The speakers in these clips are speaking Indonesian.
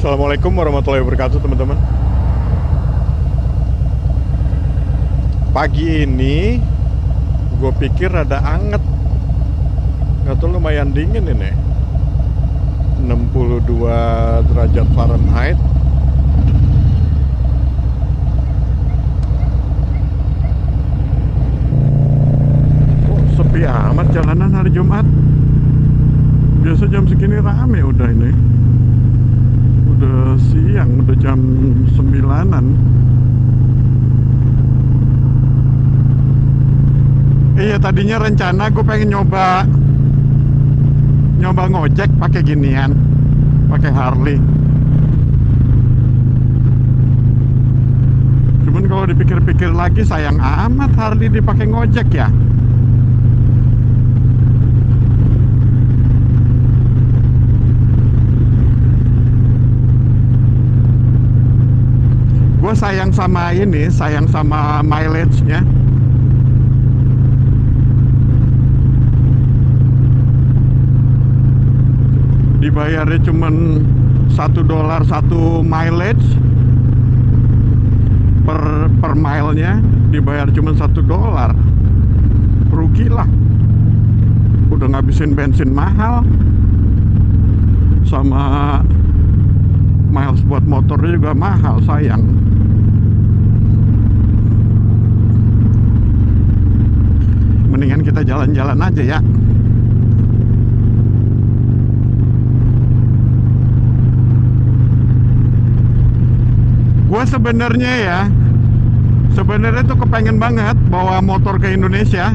Assalamualaikum warahmatullahi wabarakatuh, teman-teman. Pagi ini gue pikir rada anget, nggak tuh lumayan dingin ini, 62 derajat Fahrenheit. Kok sepi amat jalanan hari Jumat? Biasa jam segini rame udah ini. Udah siang, udah jam 9-an. Iya, tadinya rencana gue pengen nyoba ngojek pakai ginian, pakai Harley. Cuman kalau dipikir-pikir lagi sayang amat Harley dipakai ngojek ya. Gue sayang sama ini, sayang sama mileage-nya. Dibayarnya cuman $1 satu mileage per mile-nya, dibayar cuman $1. Rugi lah. Udah ngabisin bensin mahal, sama miles buat motornya juga mahal, sayang. Mendingan kita jalan-jalan aja ya. Gue sebenarnya tuh kepengen banget bawa motor ke Indonesia.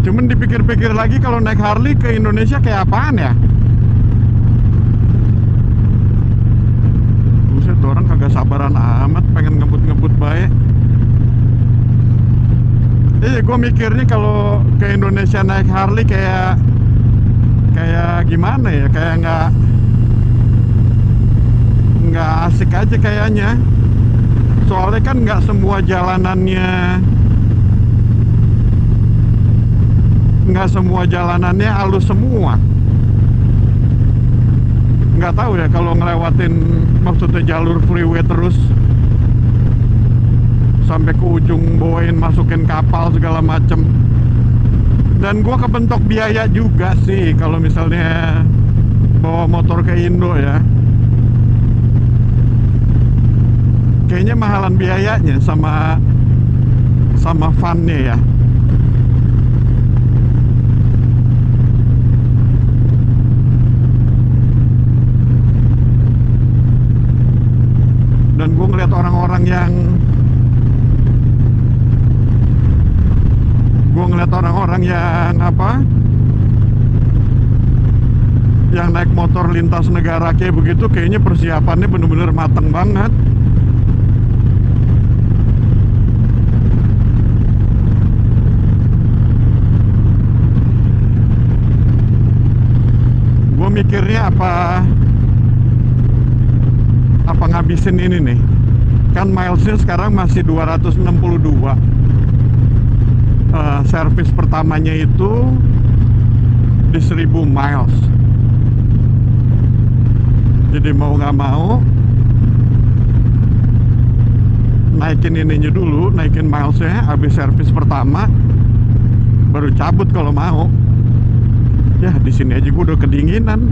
Cuman dipikir-pikir lagi, kalau naik Harley ke Indonesia kayak apaan ya? Buset, orang kagak sabaran amat pengen ngebut-ngebut baik. Iya, gue mikirnya kalau ke Indonesia naik Harley kayak gimana ya? Kayak nggak asik aja kayaknya. Soalnya kan nggak semua jalanannya halus semua. Nggak tahu ya kalau ngelewatin, maksudnya jalur freeway terus sampai ke ujung, bawain masukin kapal segala macem. Dan gua kebentok biaya juga sih kalau misalnya bawa motor ke Indo ya. Kayaknya mahalan biayanya sama funnya ya. Dan gue ngeliat orang-orang yang yang naik motor lintas negara kayak begitu, kayaknya persiapannya bener-bener mateng banget. Gue mikirnya apa ngabisin ini nih, kan milesnya sekarang masih 262. Servis pertamanya itu di 1000 miles. Jadi mau nggak mau naikin ininya dulu, naikin milesnya, habis servis pertama baru cabut kalau mau. Ya di sini aja gue udah kedinginan,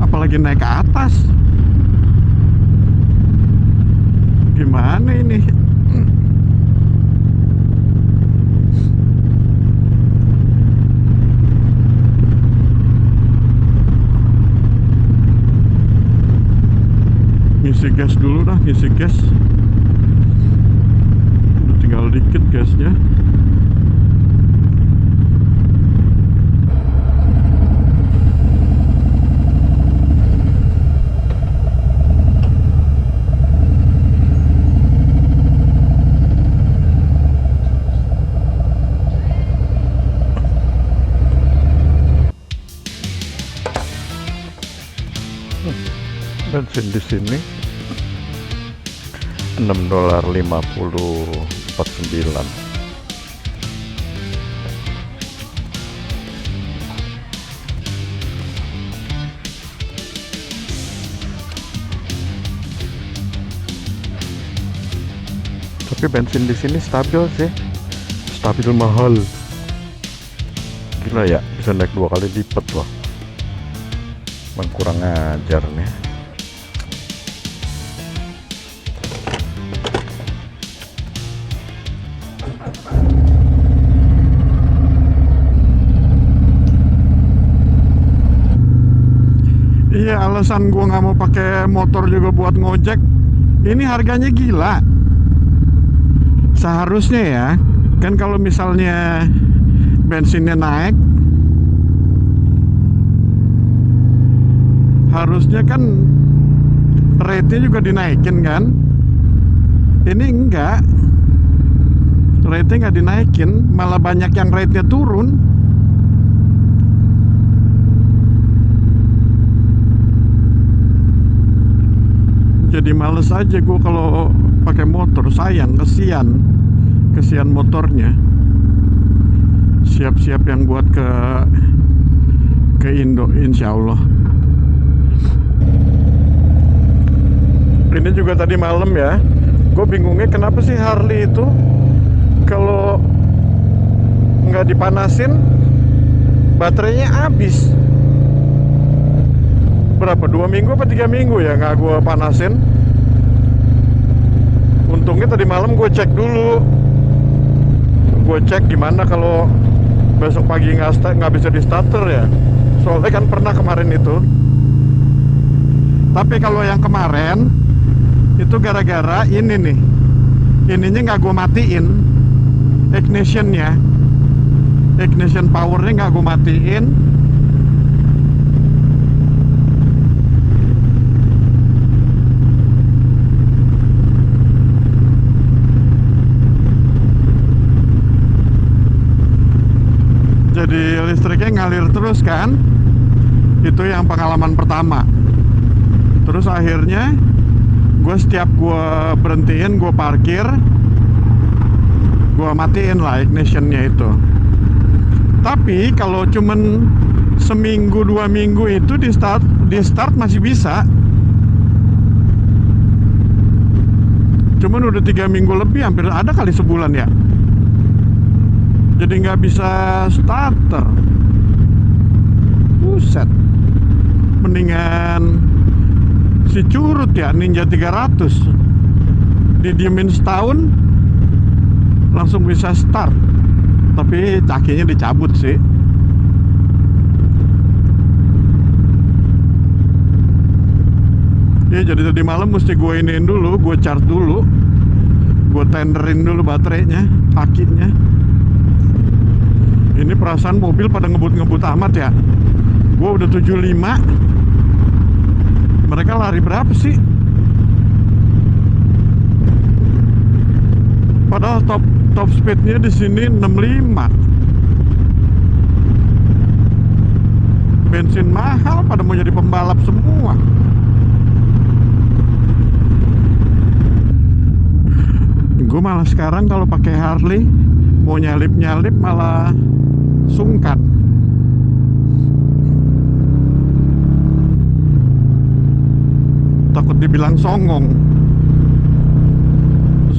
apalagi naik ke atas. Gimana ini? Ngisi gas dulu dah, ngisi gas. Udah tinggal dikit gasnya. Bensin di sini $6.50 49. Tapi bensin di sini stabil sih, stabil mahal. Gila ya, bisa naik 2 kali lipat loh. Emang kurang ajar nih. Iya, alasan gua nggak mau pakai motor juga buat ngojek, ini harganya gila. Seharusnya ya, kan kalau misalnya bensinnya naik, harusnya kan rate-nya juga dinaikin kan. Ini enggak, rate-nya nggak dinaikin, malah banyak yang rate-nya turun. Jadi males aja gue kalau pakai motor, sayang, kesian motornya. Siap-siap yang buat ke Indo, insya Allah. Ini juga tadi malam ya, gue bingungnya kenapa sih Harley itu kalau nggak dipanasin baterainya habis. Berapa, 2 minggu apa 3 minggu ya nggak gue panasin. Untungnya tadi malam gue cek dulu, gue cek gimana kalau besok pagi nggak bisa di starter ya, soalnya kan pernah kemarin itu. Tapi kalau yang kemarin itu gara-gara ini nih, ininya nggak gue matiin, ignitionnya, ignition powernya nggak gue matiin. Jadi listriknya ngalir terus kan. Itu yang pengalaman pertama. Terus akhirnya setiap gue berhentiin, gue parkir, gue matiin lah ignitionnya itu. Tapi kalau cuman seminggu 2 minggu itu di start masih bisa. Cuman udah 3 minggu lebih, hampir ada kali sebulan ya, jadi nggak bisa starter. Buset, mendingan si curut ya, Ninja 300 didiemin setahun langsung bisa start. Tapi cakinya dicabut sih. Ya jadi tadi malam mesti gue iniin dulu, gue charge dulu, gue tenderin dulu baterainya, akinya. Ini perasaan mobil pada ngebut-ngebut amat ya. Gue udah 75. Mereka lari berapa sih? Padahal top speednya di sini 65. Bensin mahal, pada mau jadi pembalap semua. Gue malah sekarang kalau pakai Harley mau nyalip-nyalip malah sungkan. Takut dibilang songong.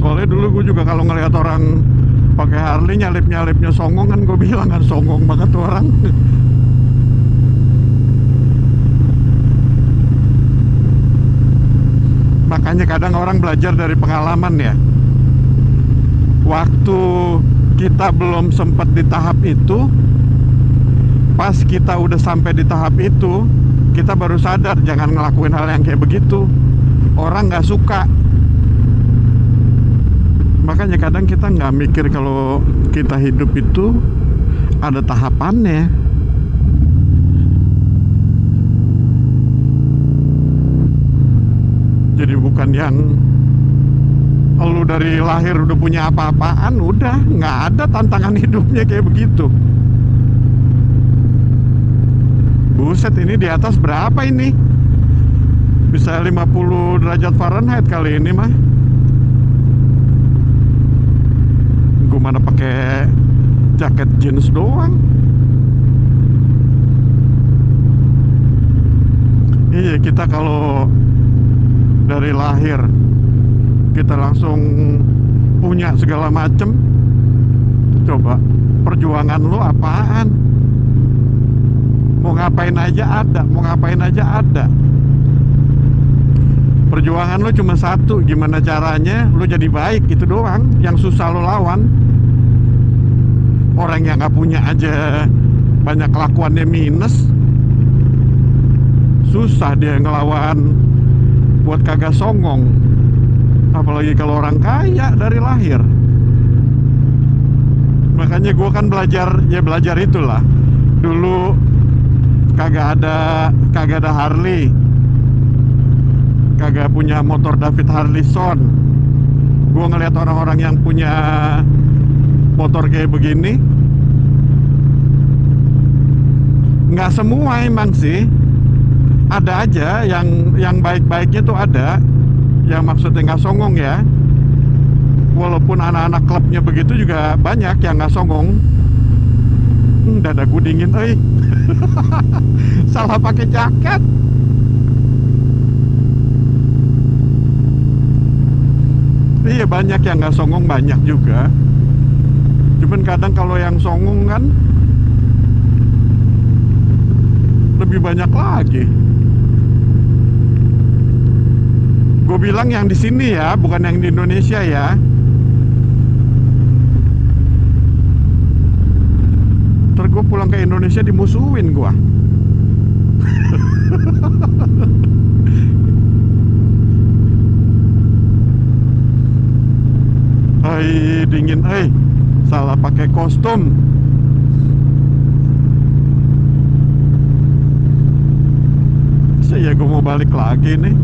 Soalnya dulu gue juga kalau ngelihat orang pakai Harley nyalip-nyalipnya songong, kan gue bilang kan songong banget tuh orang. Makanya kadang orang belajar dari pengalaman ya. Waktu kita belum sempat di tahap itu, pas kita udah sampai di tahap itu, kita baru sadar jangan ngelakuin hal yang kayak begitu. Orang nggak suka. Makanya kadang kita nggak mikir kalau kita hidup itu ada tahapannya. Jadi bukan yang lu dari lahir udah punya apa-apaan, udah nggak ada tantangan hidupnya kayak begitu. Buset, ini di atas berapa ini? Bisa 50 derajat Fahrenheit kali ini mah. Gue mana pakai jaket jeans doang. Iya, kita kalau dari lahir kita langsung punya segala macem. Coba, perjuangan lu apaan? Mau ngapain aja ada, mau ngapain aja ada. Perjuangan lu cuma satu, gimana caranya lu jadi baik, itu doang. Yang susah lu lawan. Orang yang gak punya aja banyak kelakuannya minus, susah dia ngelawan buat kagak songong. Apalagi kalau orang kaya dari lahir. Makanya gue kan belajar itulah. Dulu kagak ada Harley, kagak punya motor David Harleyson. Gue ngeliat orang-orang yang punya motor kayak begini, nggak semua emang sih, ada aja yang baik-baiknya tuh ada, yang maksudnya nggak songong ya. Walaupun anak-anak klubnya begitu juga banyak yang nggak songong. Dadaku dingin, salah pakai jaket. Iya, banyak yang nggak songong, banyak juga. Cuman kadang kalau yang songong kan lebih banyak lagi. Gue bilang yang di sini ya, bukan yang di Indonesia ya. Ntar gue pulang ke Indonesia dimusuhin gue. Hai, dingin, salah pakai kostum. Ya gue mau balik lagi nih.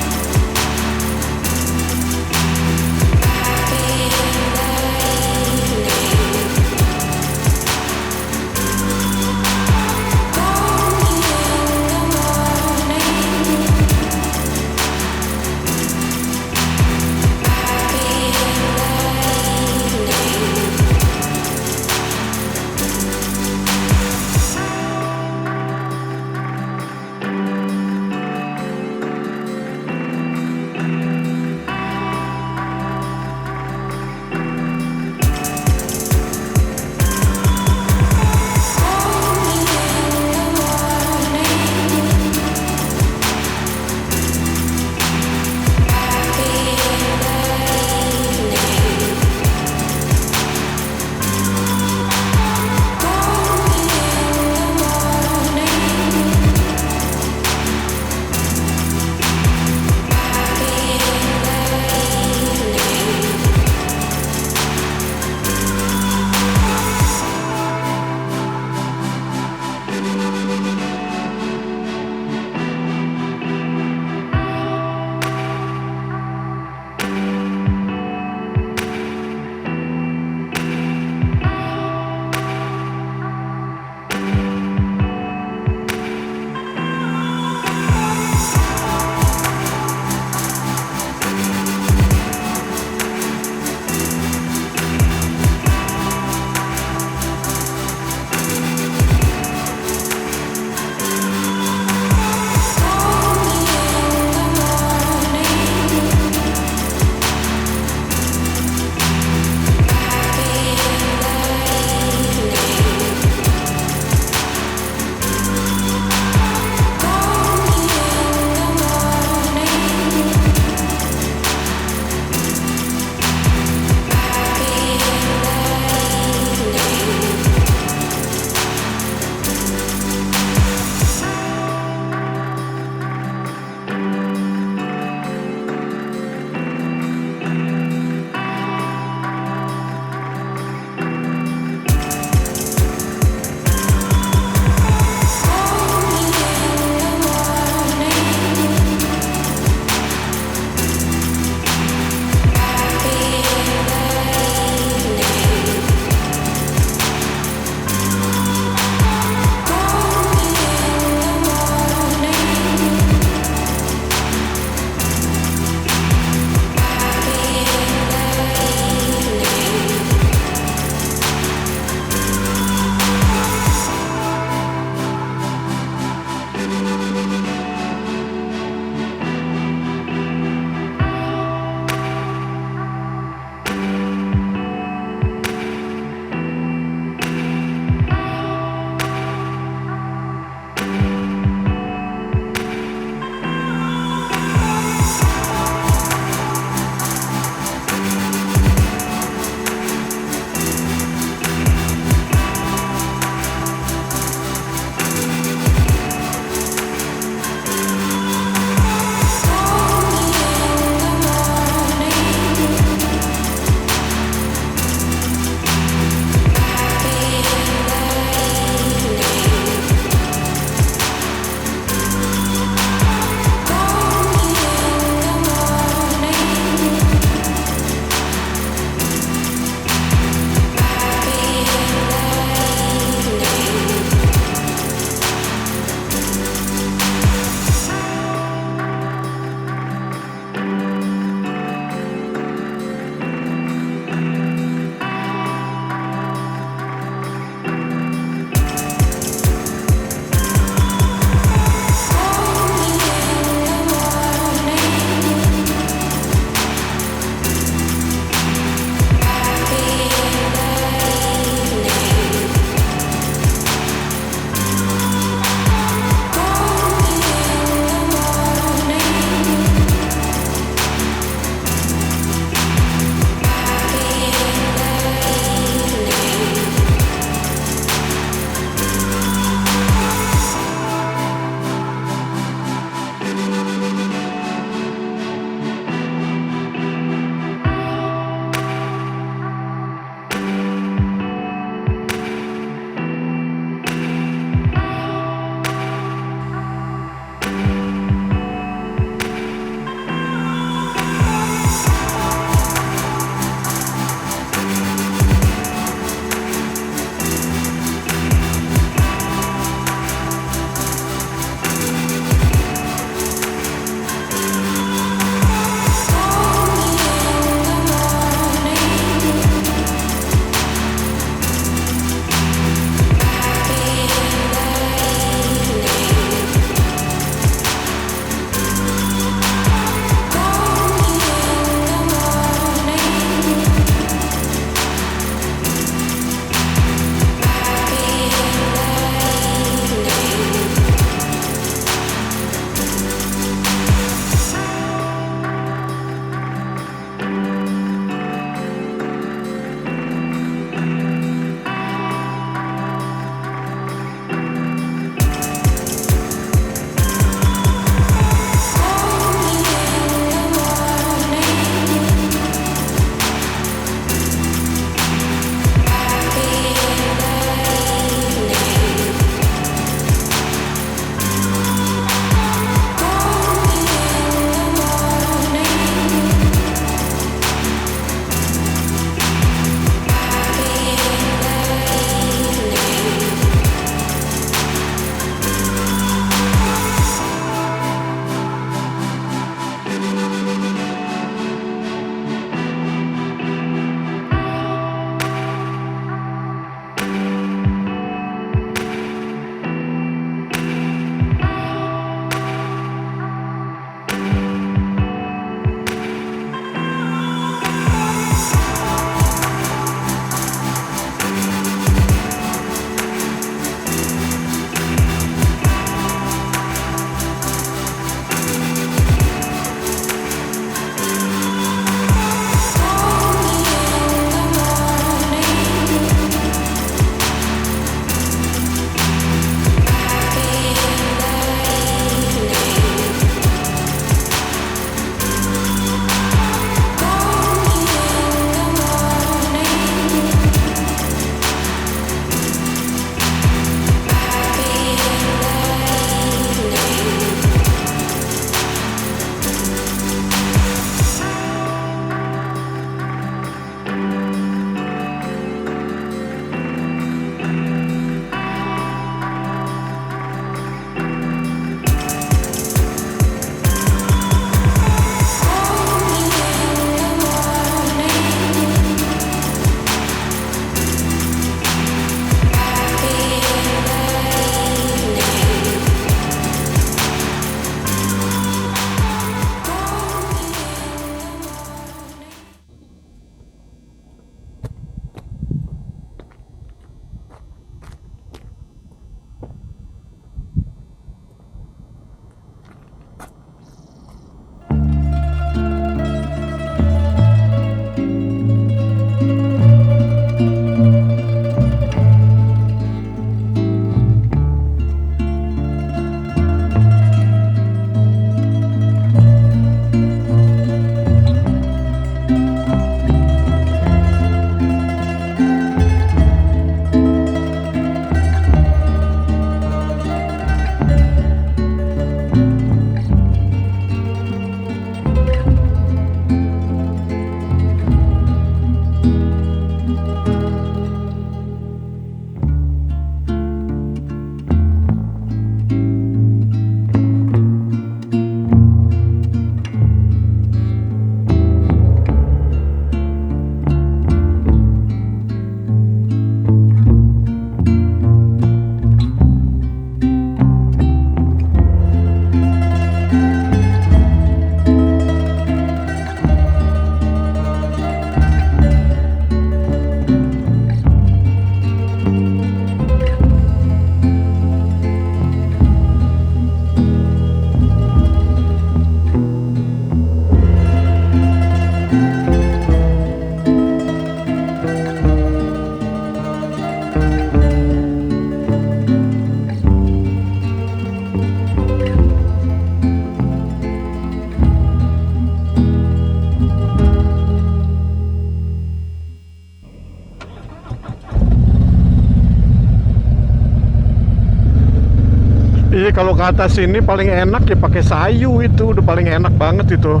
kalau ke atas ini paling enak ya pakai sayu, itu udah paling enak banget itu.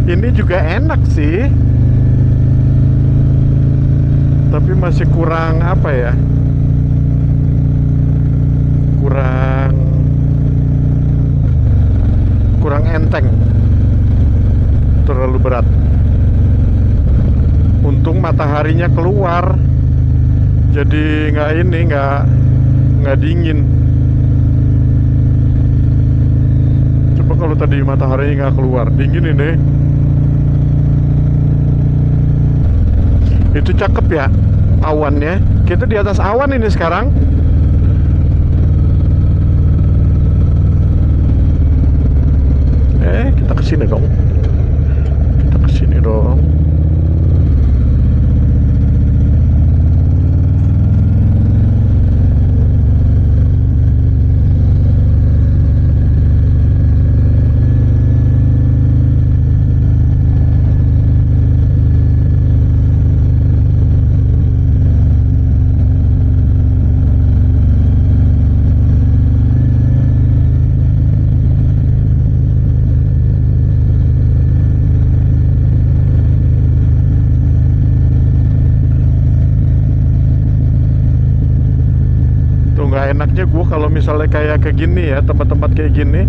Ini juga enak sih, tapi masih kurang apa ya, kurang enteng, terlalu berat. Untung mataharinya keluar, jadi nggak dingin. Coba kalau tadi mataharinya nggak keluar, dingin ini. Itu cakep ya awannya. Kita di atas awan ini sekarang. Kita kesini dong. Kita kesini dong. Enaknya gue kalau misalnya kayak gini ya, tempat-tempat kayak gini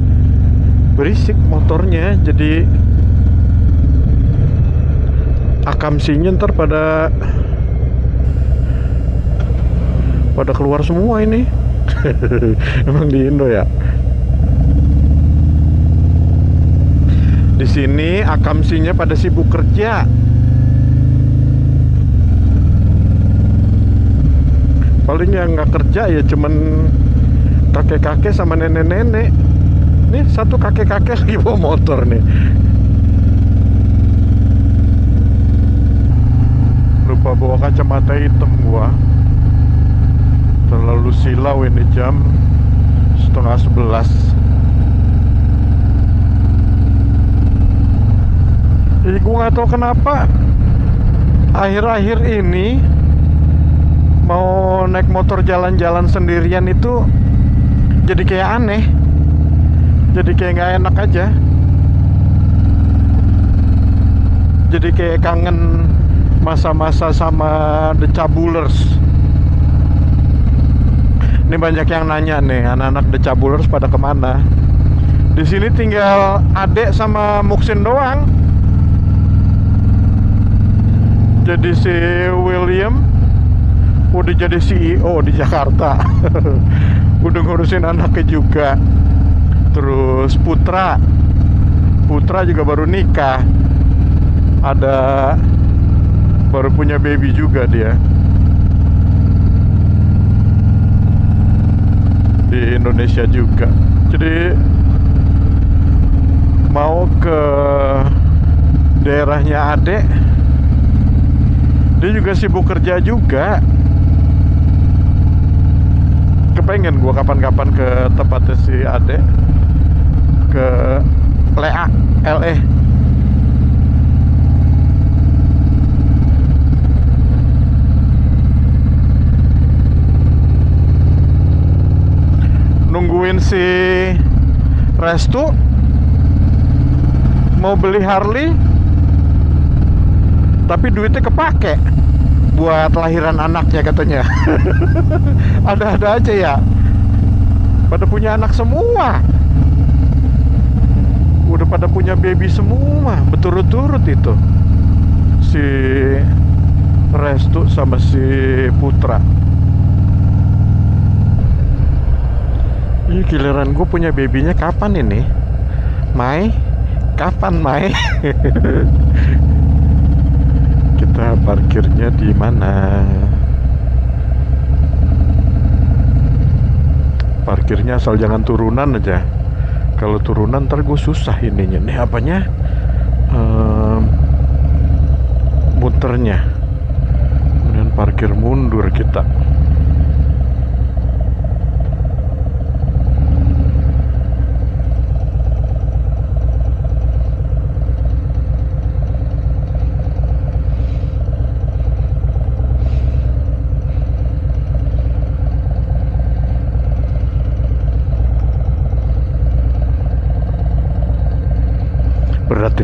berisik motornya, jadi akamsinya ntar pada keluar semua ini. Emang di Indo ya. Di sini akamsinya pada sibuk kerja. Paling yang nggak kerja ya cuman kakek-kakek sama nenek-nenek. Nih satu kakek-kakek lagi bawa motor nih. Lupa bawa kacamata hitam gua. Terlalu silau ini, jam 10:30. Jadi gua nggak tahu kenapa akhir-akhir ini mau naik motor jalan-jalan sendirian itu jadi kayak aneh, jadi kayak nggak enak aja, jadi kayak kangen masa-masa sama The Cabulers. Ini banyak yang nanya nih, anak-anak The Cabulers pada kemana? Di sini tinggal adek sama Muksin doang. Jadi si William udah jadi CEO di Jakarta. Udah ngurusin anaknya juga. Terus Putra juga baru nikah, baru punya baby juga dia di Indonesia juga. Jadi mau ke daerahnya adek, dia juga sibuk kerja juga. Kepengen gue kapan-kapan ke tempatnya si Ade, ke LA. Nungguin si Restu mau beli Harley, tapi duitnya kepake buat lahiran anaknya katanya. Ada-ada aja ya, pada punya anak semua, udah pada punya baby semua, berturut-turut itu, si Restu sama si Putra. Ih, giliran gue punya babynya kapan ini, Mai? Kapan, Mai? Kita parkirnya di mana? Parkirnya asal jangan turunan aja. Kalau turunan ntar gue susah ininya. Nih apanya? Muternya. Kemudian parkir mundur kita.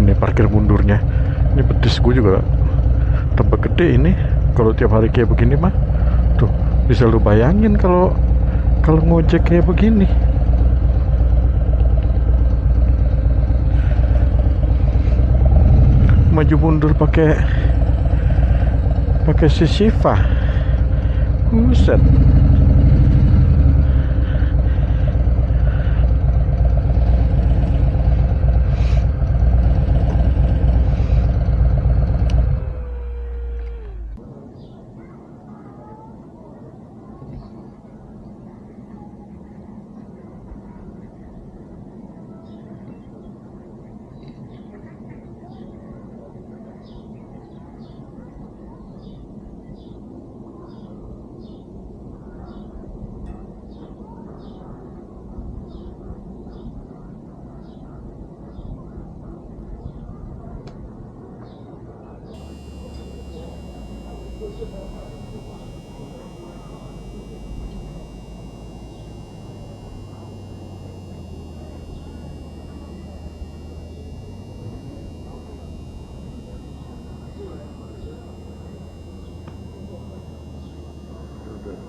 ini parkir mundurnya. Ini betis gue juga tambah gede ini kalau tiap hari kayak begini mah. Tuh bisa lu bayangin kalau ngojek kayak begini. Maju mundur pakai si Shiva. Buset.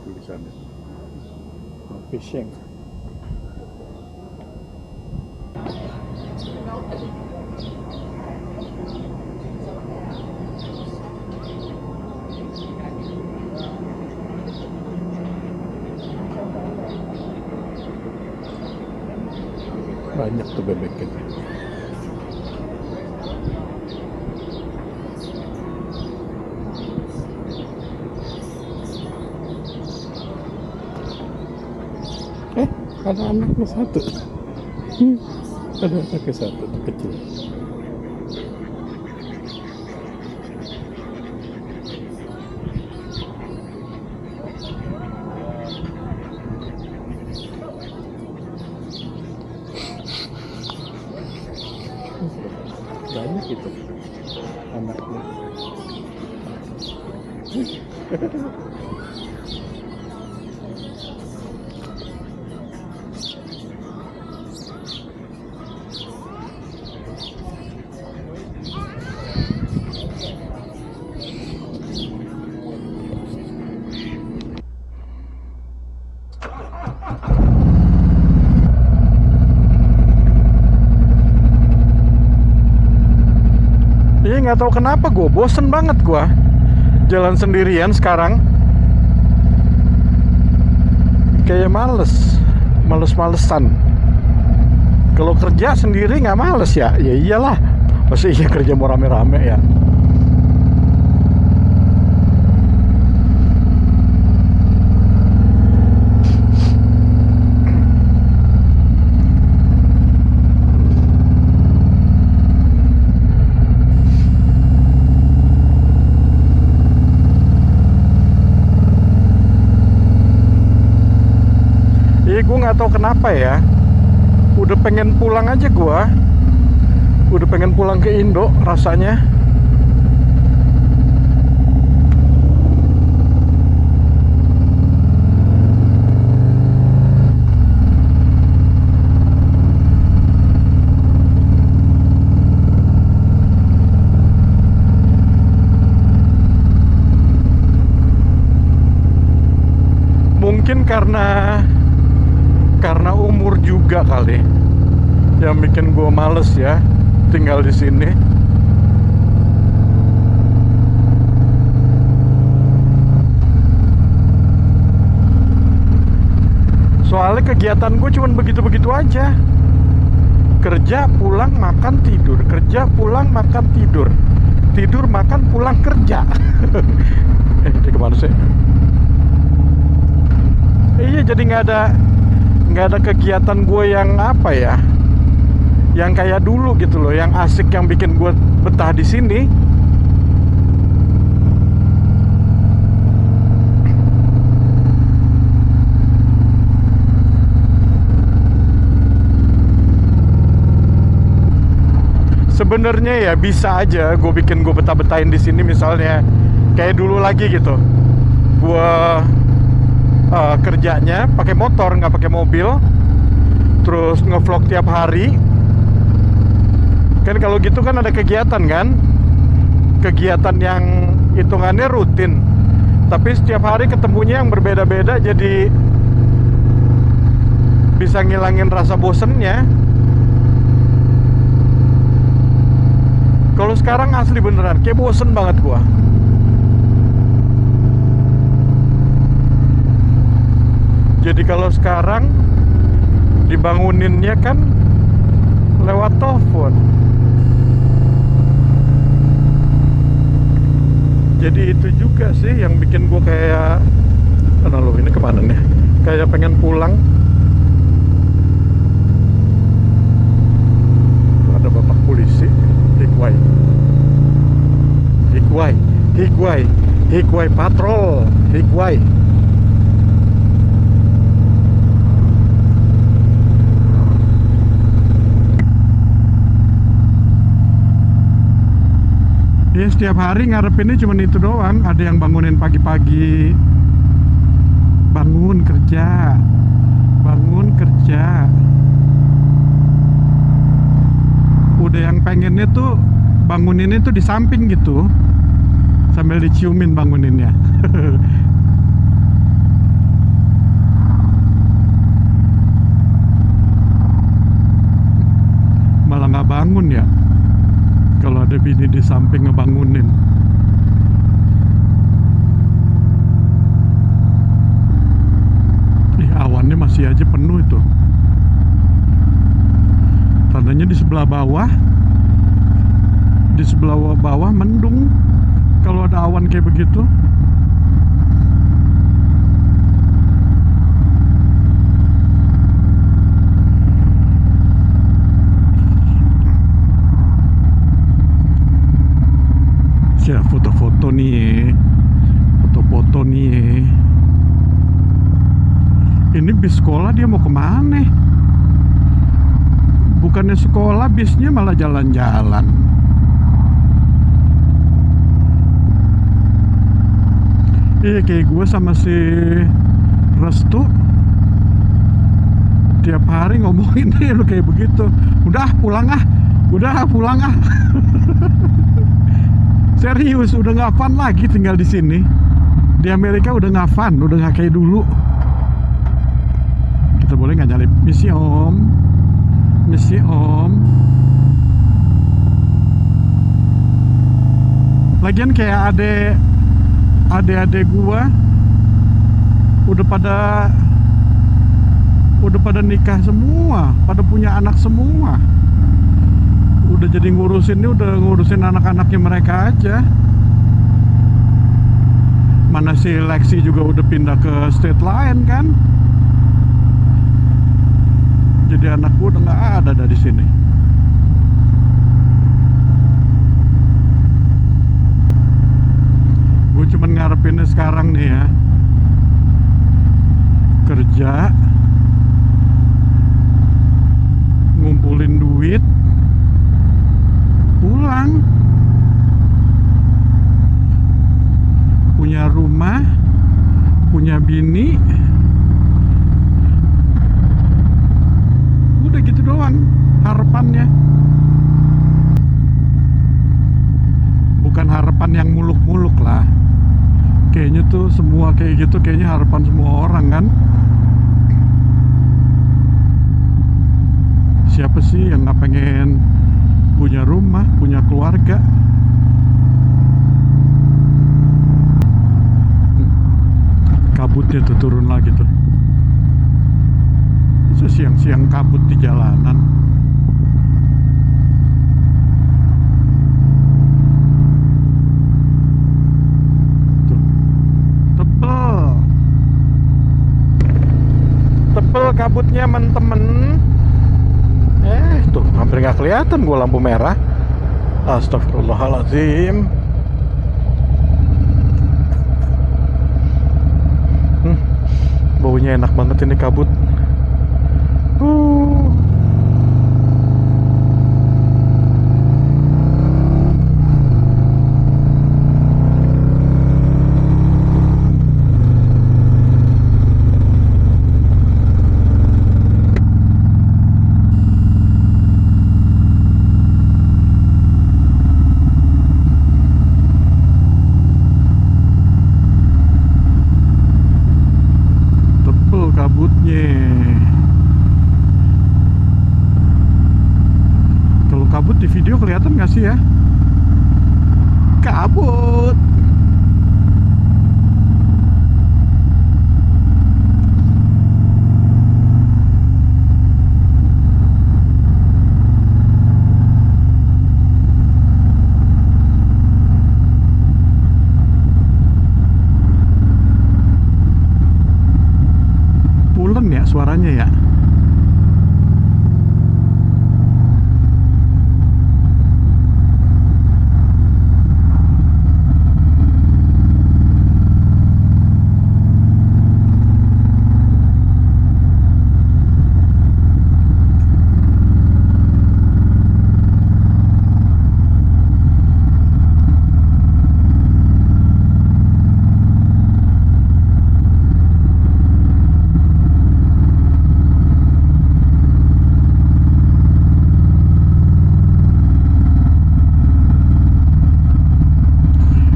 Tulisannya fishing. Banyak tuh bebeknya. Ada anaknya satu. Ada anaknya satu kecil. Banyak itu anaknya. Nggak tahu kenapa gue bosen banget gue jalan sendirian sekarang. Kayak males-malesan. Kalau kerja sendiri nggak males ya? Ya iyalah, pasti iya kerja mau rame-rame ya. Gue nggak tahu kenapa ya, udah pengen pulang aja gue, udah pengen pulang ke Indo rasanya. Mungkin karena umur juga kali yang bikin gue males ya tinggal di sini. Soalnya kegiatan gue cuman begitu-begitu aja. Kerja, pulang, makan, tidur. Kerja, pulang, makan, tidur. Tidur, makan, pulang, kerja. Dia kemana sih? Iya, jadi nggak ada kegiatan gue yang apa ya, yang kayak dulu gitu loh, yang asik, yang bikin gue betah di sini. Sebenarnya ya bisa aja gue bikin gue betah-betahin di sini, misalnya kayak dulu lagi gitu. Gue kerjanya pakai motor, nggak pakai mobil, terus ngevlog tiap hari. Kan kalau gitu kan ada kegiatan kan, kegiatan yang hitungannya rutin, tapi setiap hari ketemunya yang berbeda-beda, jadi bisa ngilangin rasa bosennya. Kalau sekarang asli beneran kayak bosen banget gua. Jadi kalau sekarang dibanguninnya kan lewat telepon. Jadi itu juga sih yang bikin gua kayak, aduh ini kemana nih? Kayak pengen pulang. Ada bapak polisi, Higway, Higway, Higway, Higway patrol, Higway. Ya setiap hari ngarepinnya cuma itu doang. Ada yang bangunin pagi-pagi, bangun kerja, bangun kerja. Udah yang pengennya tuh banguninnya tuh di samping gitu, sambil diciumin banguninnya. Malah nggak bangun ya kalau ada bini di samping ngebangunin. Awannya masih aja penuh itu. Tandanya di sebelah bawah, di sebelah bawah mendung kalau ada awan kayak begitu. Ya foto-foto nih, foto-foto nih. Ini bis sekolah dia mau kemana? Bukannya sekolah, bisnya malah jalan-jalan. Iya kayak gue sama si Restu tiap hari ngomongin nih lu kayak begitu. Udah pulang ah, udah pulang ah. Serius, udah nggak fun lagi tinggal di sini. Di Amerika udah nggak fun, udah nggak kayak dulu. Kita boleh nggak nyalip? Misi om, misi om. Lagian kayak adik-adik gua udah pada nikah semua, pada punya anak semua. Udah jadi ngurusin anak-anaknya mereka aja. Mana si Lexi juga udah pindah ke state lain kan. Jadi anakku udah nggak ada dari sini. Gue cuman ngarepinnya sekarang nih ya, kerja, ngumpulin duit, pulang, punya rumah, punya bini, udah gitu doang harapannya. Bukan harapan yang muluk-muluk lah. Kayaknya tuh semua kayak gitu, kayaknya harapan semua orang kan. Siapa sih yang nggak pengen punya rumah, punya keluarga? Kabutnya tuh turun lagi tuh. Bisa siang-siang kabut di jalanan. Tuh. Tebel kabutnya temen-temen. Tuh hampir nggak kelihatan gua lampu merah. Astagfirullahaladzim. Baunya enak banget ini kabut. kelihatan nggak sih ya? Kabut. Pulen ya suaranya ya.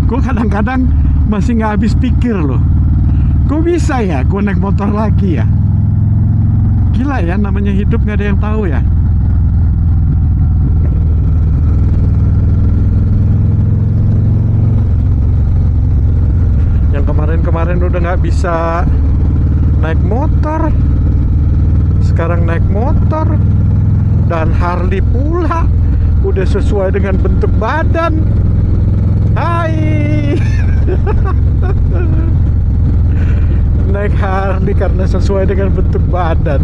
Gue kadang-kadang masih nggak habis pikir loh, kok bisa ya gue naik motor lagi ya? Gila ya, namanya hidup nggak ada yang tahu ya. Yang kemarin-kemarin udah nggak bisa naik motor, sekarang naik motor dan Harley pula, udah sesuai dengan bentuk badan. Hai. Naik Harley karena sesuai dengan bentuk badan.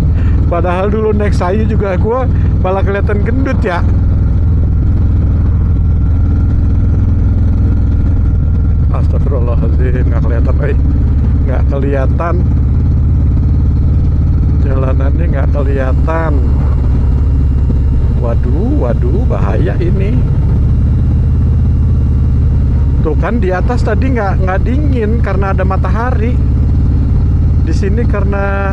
Padahal dulu naik Sayu juga gue malah kelihatan gendut ya. Astagfirullahaladzim, nggak kelihatan, nggak kelihatan. Jalanannya nggak kelihatan. Waduh, bahaya ini. Tuh kan di atas tadi nggak dingin karena ada matahari. Di sini karena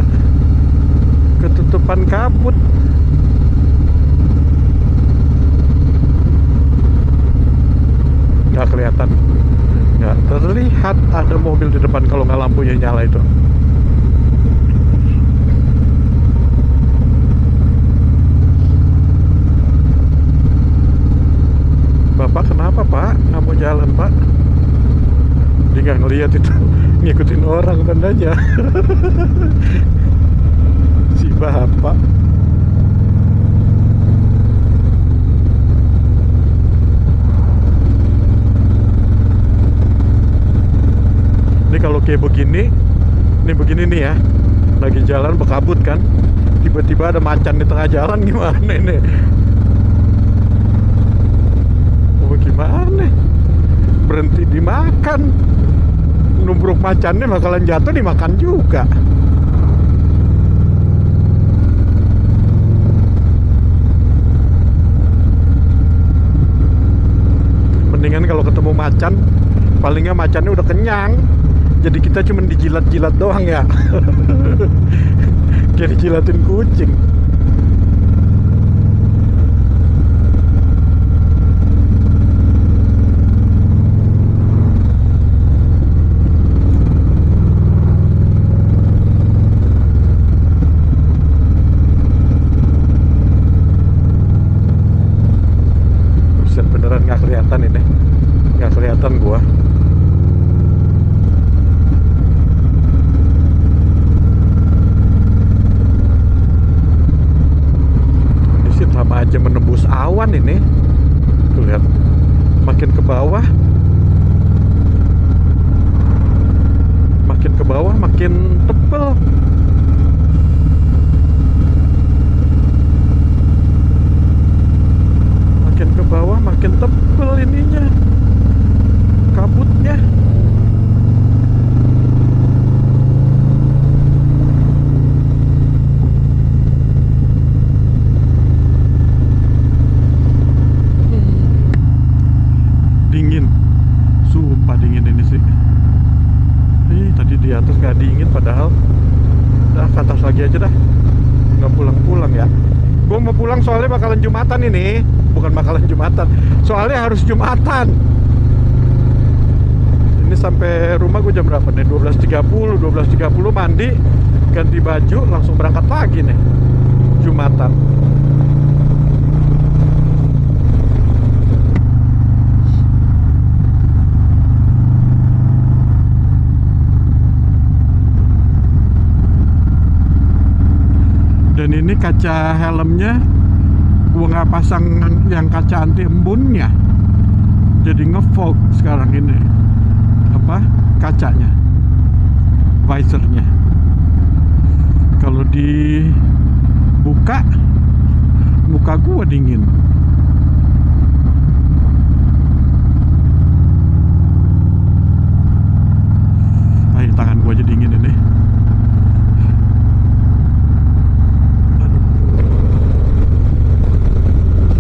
ketutupan kabut. Nggak kelihatan, nggak terlihat ada mobil di depan kalau nggak lampunya nyala itu. Bapak kenapa Pak? Nggak mau jalan Pak? Dia nggak ngeliat itu, ngikutin orang tandanya. Si Bapak. Ini kalau kayak begini, ini begini nih ya, lagi jalan berkabut kan, tiba-tiba ada macan di tengah jalan, gimana ini? Gimana? Berhenti dimakan, nubruk macannya bakalan jatuh dimakan juga. Mendingan kalau ketemu macan, palingnya macannya udah kenyang, jadi kita cuma dijilat-jilat doang ya. Kayak dijilatin kucing. Beneran nggak kelihatan ini, nggak kelihatan gua. Ini sih sama aja menembus awan ini. Tuh lihat, makin ke bawah, makin tebel. Ke bawah makin tebel ininya, kabutnya. Dingin, sumpah dingin ini sih. Tadi di atas nggak dingin padahal. Dah ke atas lagi aja dah, nggak pulang-pulang ya. Gue mau pulang soalnya bakalan Jumatan ini. Bukan bakalan Jumatan, soalnya harus Jumatan. Ini sampai rumah gue jam berapa nih? 12.30 mandi, ganti baju, langsung berangkat lagi nih Jumatan. ini kaca helmnya gua nggak pasang yang kaca anti embunnya, jadi ngefog sekarang ini apa kacanya, visornya. Kalau dibuka muka gua dingin. Ay, tangan gua aja dingin ini.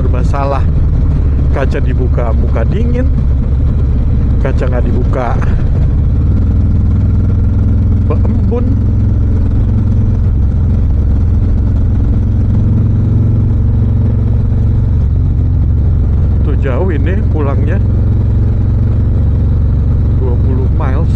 Serba salah. Kaca dibuka muka dingin, kaca nggak dibuka embun. Tuh jauh ini pulangnya 20 miles.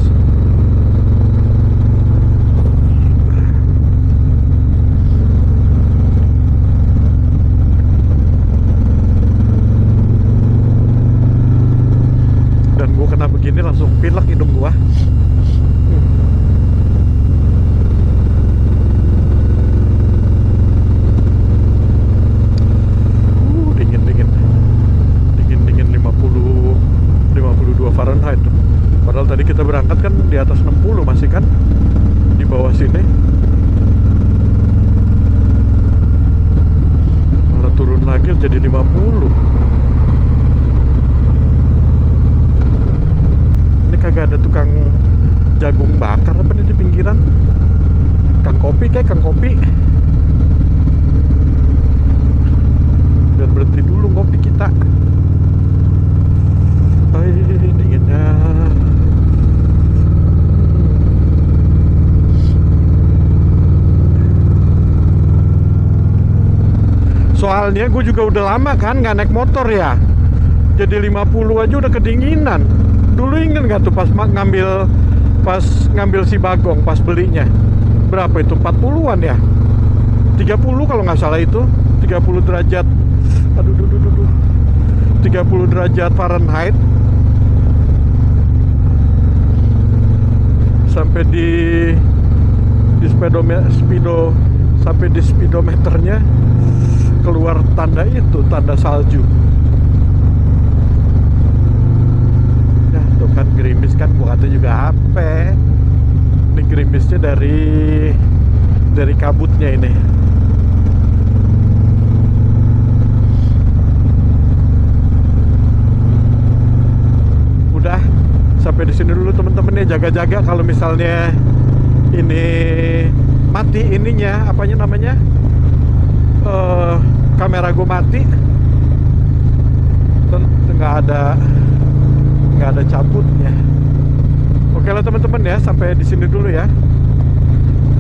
Dan gua kena begini langsung pilek hidung gua. Dingin 52 Fahrenheit. Padahal tadi kita berangkat kan di atas 60 masih kan, di bawah sini malah turun lagi jadi 50. Ini kagak ada tukang jagung bakar apa nih di pinggiran? Kang kopi kayak kang kopi. Biar berhenti dulu ngopi kita. Hai, dinginnya. Soalnya gue juga udah lama kan nggak naik motor ya. Jadi 50 aja udah kedinginan. Dulu inget nggak tuh pas ngambil si Bagong pas belinya? Berapa itu? 40-an ya? 30 kalau nggak salah itu. 30 derajat. Aduh. 30 derajat Fahrenheit. Sampai di sampai di speedometernya keluar tanda itu, tanda salju. Nah, tuh kan gerimis kan, gua kata juga apa? Ini gerimisnya dari kabutnya ini. Udah sampai di sini dulu teman-teman ya, jaga-jaga kalau misalnya ini mati ininya, apanya namanya, kamera gue mati, nggak ada cabutnya. Oke lah teman-teman ya, sampai di sini dulu ya.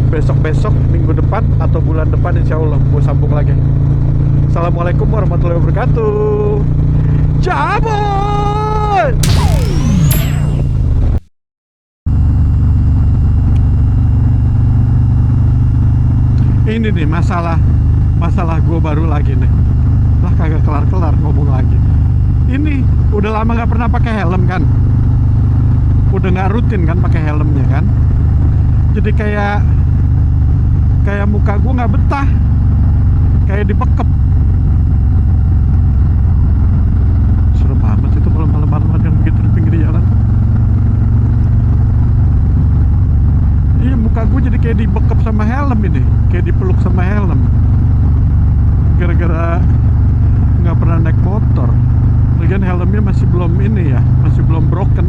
Besok minggu depan atau bulan depan insya Allah gue sambung lagi. Assalamualaikum warahmatullahi wabarakatuh. Cabut. Ini nih masalah gue baru lagi nih. Lah kagak kelar ngomong lagi. Ini udah lama nggak pernah pakai helm kan, udah nggak rutin kan pakai helmnya kan. Jadi kayak muka gue nggak betah, kayak dibekep. Serem banget itu kalau malam-malam ada begitu di pinggir jalan. Iya, muka gue jadi kayak dibekep sama helm ini, kayak dipeluk sama helm. Gara-gara nggak pernah naik motor. Lagian helmnya masih belum ini ya, masih belum broken.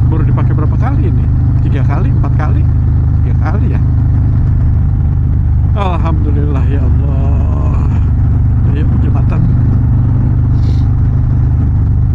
Baru dipakai berapa kali ini? 3 kali, 4 kali? 3 kali ya. Alhamdulillah ya Allah. Ayo Jumatan.